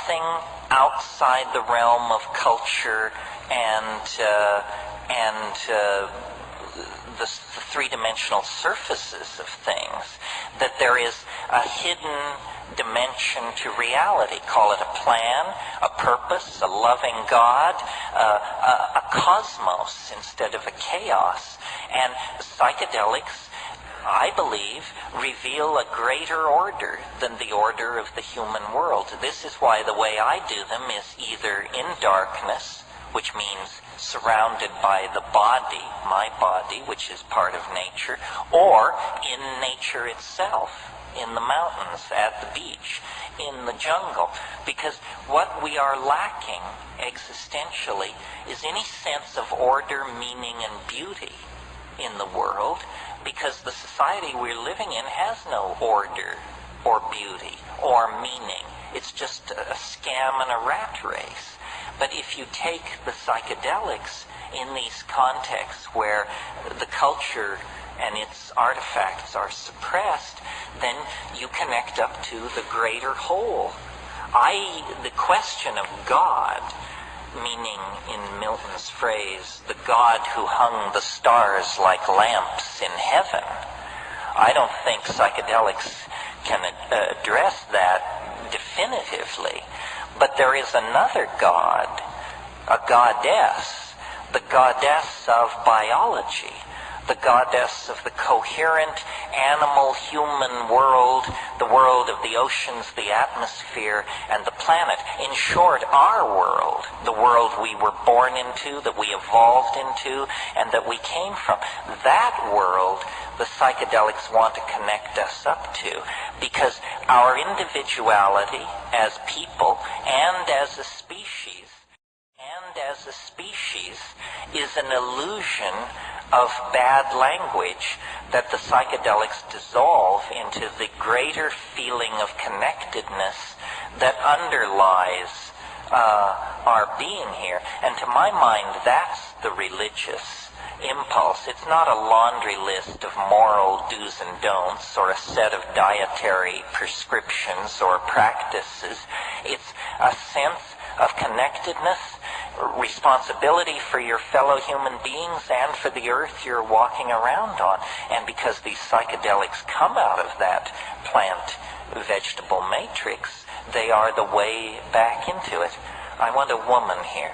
nothing outside the realm of culture and the three-dimensional surfaces of things, that there is a hidden dimension to reality. Call it a plan, a purpose, a loving God, a cosmos instead of a chaos. And psychedelics, I believe, reveal a greater order than the order of the human world. This is why the way I do them is either in darkness, which means surrounded by the body, my body, which is part of nature, or in nature itself, in the mountains, at the beach, in the jungle. Because what we are lacking existentially is any sense of order, meaning, and beauty in the world, because the society we're living in has no order or beauty or meaning. It's just a scam and a rat race. But if you take the psychedelics in these contexts where the culture and its artifacts are suppressed, then you connect up to the greater whole. The question of God, meaning in Milton's phrase, the God who hung the stars like lamps in heaven, I don't think psychedelics can address that definitively. But there is another God, a goddess, the goddess of biology, the goddess of the coherent animal-human world, the world of the oceans, the atmosphere, and the planet. In short, our world, the world we were born into, that we evolved into, and that we came from. That world, the psychedelics want to connect us up to, because our individuality as people and as a species, is an illusion of bad language that the psychedelics dissolve into the greater feeling of connectedness that underlies our being here. And to my mind, that's the religious impulse. It's not a laundry list of moral do's and don'ts or a set of dietary prescriptions or practices. It's a sense of connectedness, responsibility for your fellow human beings and for the earth you're walking around on. And because these psychedelics come out of that plant-vegetable matrix, they are the way back into it. I want a woman here.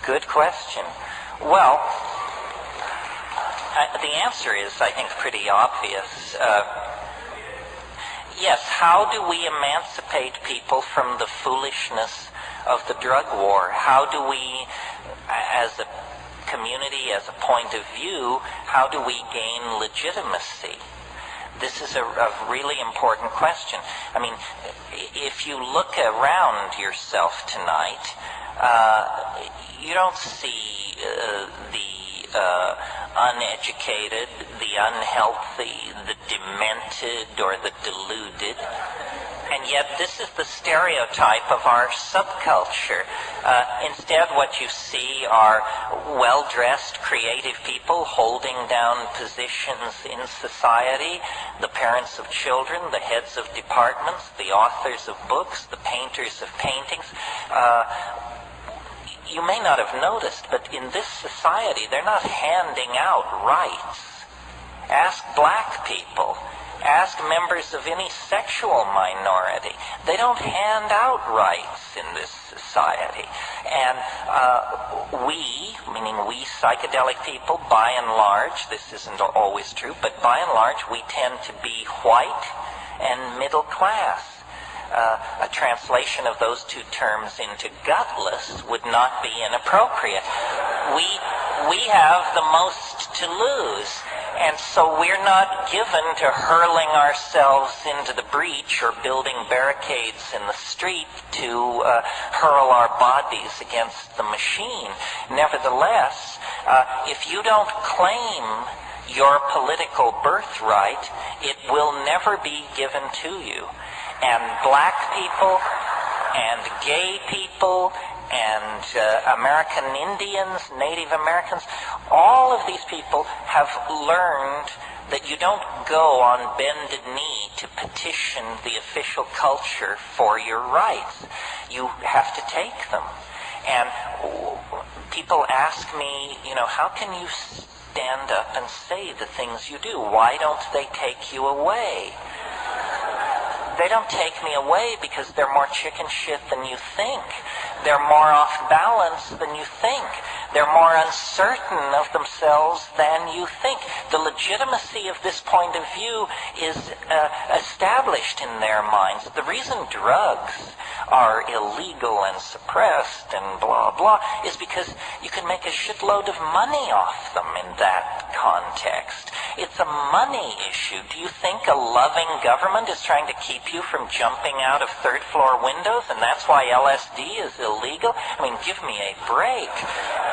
Good question. Well, the answer is, I think, pretty obvious. Yes, how do we emancipate people from the foolishness of the drug war? How do we, as a community, as a point of view, how do we gain legitimacy? This is a really important question. I mean, if you look around yourself tonight, you don't see the uneducated, the unhealthy, the demented, or the deluded. And yet this is the stereotype of our subculture. Instead, what you see are well-dressed, creative people holding down positions in society, the parents of children, the heads of departments, the authors of books, the painters of paintings. You may not have noticed, but in this society, they're not handing out rights. Ask black people. Ask members of any sexual minority. They don't hand out rights in this society. And we, meaning we psychedelic people, by and large, this isn't always true, but by and large, we tend to be white and middle class. A translation of those two terms into gutless would not be inappropriate. We have the most to lose, and so we're not given to hurling ourselves into the breach or building barricades in the street to hurl our bodies against the machine. Nevertheless, if you don't claim your political birthright, it will never be given to you. And black people and gay people and American Indians, Native Americans, all of these people have learned that you don't go on bended knee to petition the official culture for your rights. You have to take them. And people ask me, how can you stand up and say the things you do? Why don't they take you away? They don't take me away because they're more chicken shit than you think. They're more off balance than you think. They're more uncertain of themselves than you think. The legitimacy of this point of view is established in their minds. The reason drugs are illegal and suppressed and blah, blah, is because you can make a shitload of money off them in that context. It's a money issue. Do you think a loving government is trying to keep you from jumping out of third-floor windows, and that's why LSD is illegal? I mean, give me a break.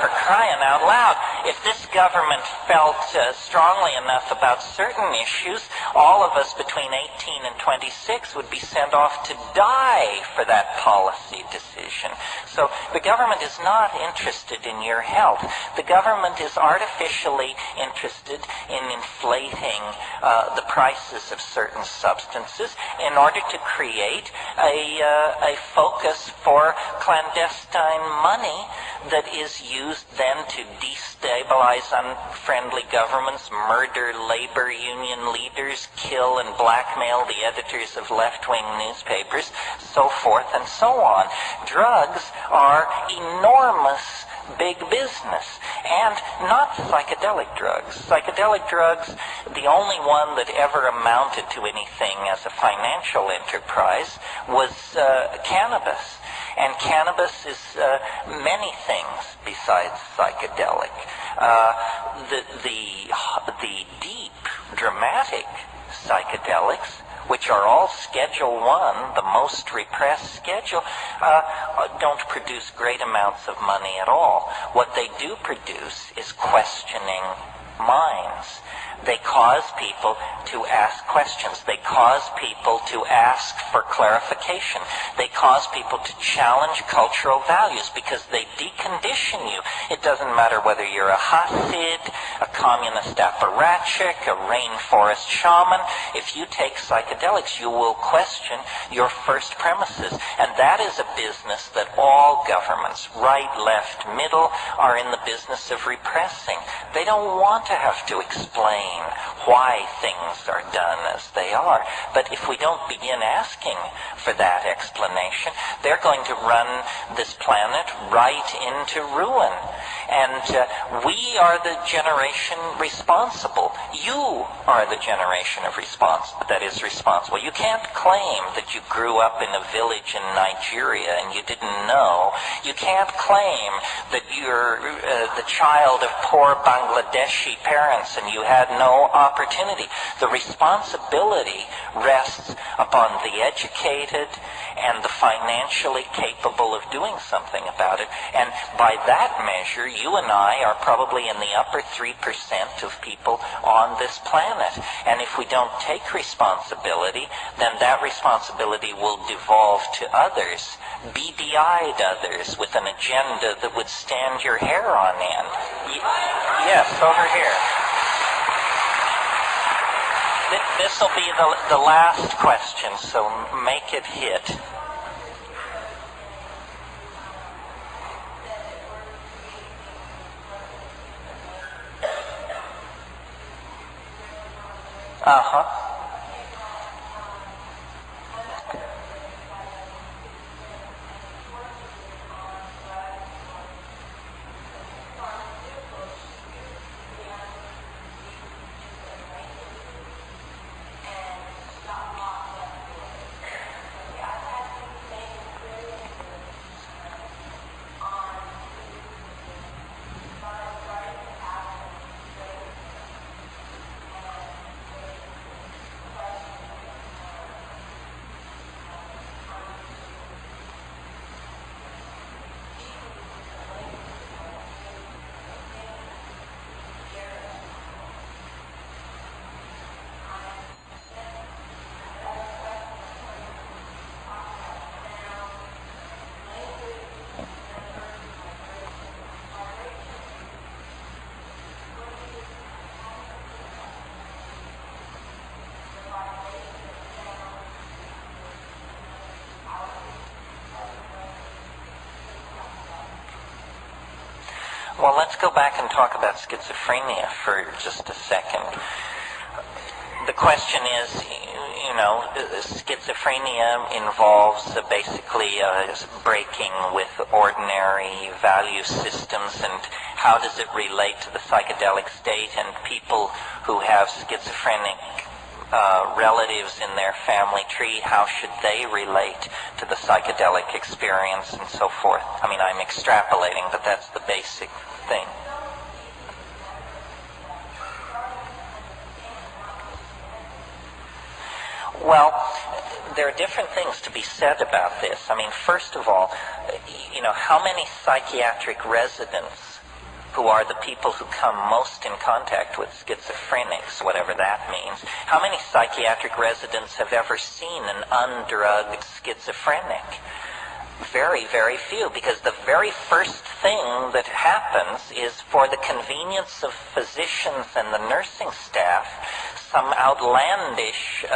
For crying out loud. If this government felt strongly enough about certain issues, all of us between 18 and 26 would be sent off to die for that policy decision. So the government is not interested in your health. The government is artificially interested in inflating the prices of certain substances in order to create a focus for clandestine money that is used then to destabilize unfriendly governments, murder labor union leaders, kill and blackmail the editors of left-wing newspapers, so forth and so on. Drugs are enormous big business, and not psychedelic drugs. Psychedelic drugs, the only one that ever amounted to anything as a financial enterprise was cannabis. And cannabis is many things besides psychedelic. The deep, dramatic psychedelics, which are all Schedule 1, the most repressed schedule, don't produce great amounts of money at all. What they do produce is questioning minds. They cause people to ask questions. They cause people to ask for clarification. They cause people to challenge cultural values because they decondition you. It doesn't matter whether you're a Hasid, a communist apparatchik, a rainforest shaman. If you take psychedelics, you will question your first premises. And that is a business that all governments, right, left, middle, are in the business of repressing. They don't want to have to explain why things are done as they are. But if we don't begin asking for that explanation, they're going to run this planet right into ruin. And we are the generation responsible. You are the generation that is responsible. You can't claim that you grew up in a village in Nigeria and you didn't know. You can't claim that you're the child of poor Bangladeshi parents and you had no opportunity. The responsibility rests upon the educated and the financially capable of doing something about it. And by that measure, you and I are probably in the upper 3% of people on this planet. And if we don't take responsibility, then that responsibility will devolve to others, beady-eyed others with an agenda that would stand your hair on end. Yes, over here. This will be the last question, so make it hit. Uh-huh. Well, let's go back and talk about schizophrenia for just a second. The question is, schizophrenia involves basically breaking with ordinary value systems, and how does it relate to the psychedelic state? And people who have schizophrenic relatives in their family tree, how should they relate to the psychedelic experience and so forth? I mean, I'm extrapolating, but that's the basic thing. Well, there are different things to be said about this. I mean, first of all, how many psychiatric residents, who are the people who come most in contact with schizophrenics, whatever that means, how many psychiatric residents have ever seen an undrugged schizophrenic? Very, very few, because the very first thing that happens is, for the convenience of physicians and the nursing staff, some outlandish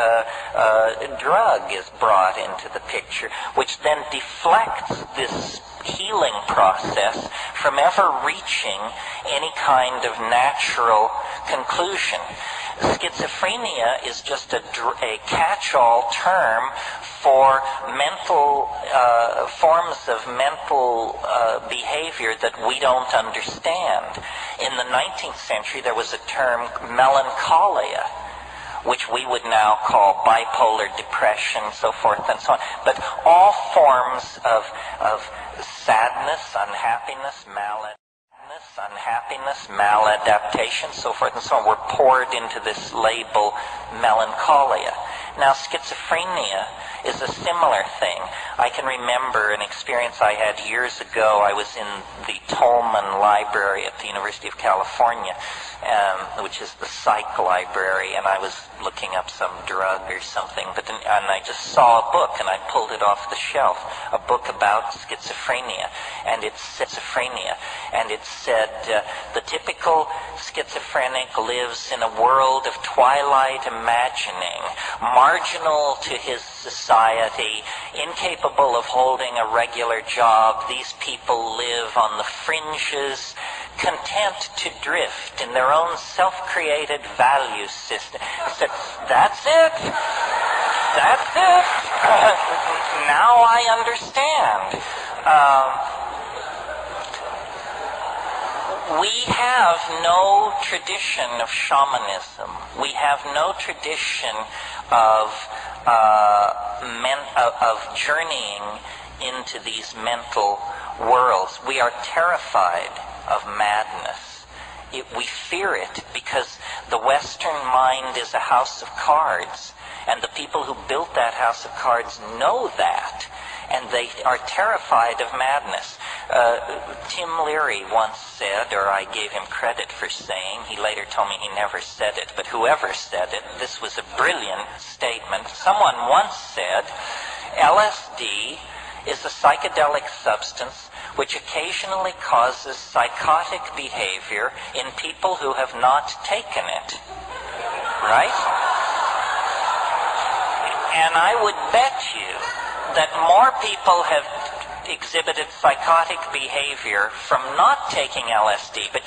drug is brought into the picture, which then deflects this healing process from ever reaching any kind of natural conclusion. Schizophrenia is just a catch-all term for mental forms of mental behavior that we don't understand. In the 19th century, there was a term, melancholia, which we would now call bipolar depression, so forth and so on. But all forms of sadness, unhappiness, maladaptation, so forth and so on, were poured into this label melancholia. Now, schizophrenia is a similar thing. I can remember an experience I had years ago. I was in the Tolman Library at the University of California, which is the psych library, and I was looking up some drug or something, and I just saw a book, and I pulled it off the shelf, a book about schizophrenia, and it said, the typical schizophrenic lives in a world of twilight imagining, marginal to his society, incapable of holding a regular job. These people live on the fringes, content to drift in their own self-created value system. I said, that's it. That's it. Now I understand. We have no tradition of shamanism. We have no tradition of journeying into these mental worlds. We are terrified of madness. We fear it because the Western mind is a house of cards, and the people who built that house of cards know that, and they are terrified of madness. Tim Leary once said, or I gave him credit for saying, he later told me he never said it, but whoever said it, this was a brilliant statement. Someone once said, LSD is a psychedelic substance which occasionally causes psychotic behavior in people who have not taken it. Right? And I would bet you that more people have exhibited psychotic behavior from not taking LSD, but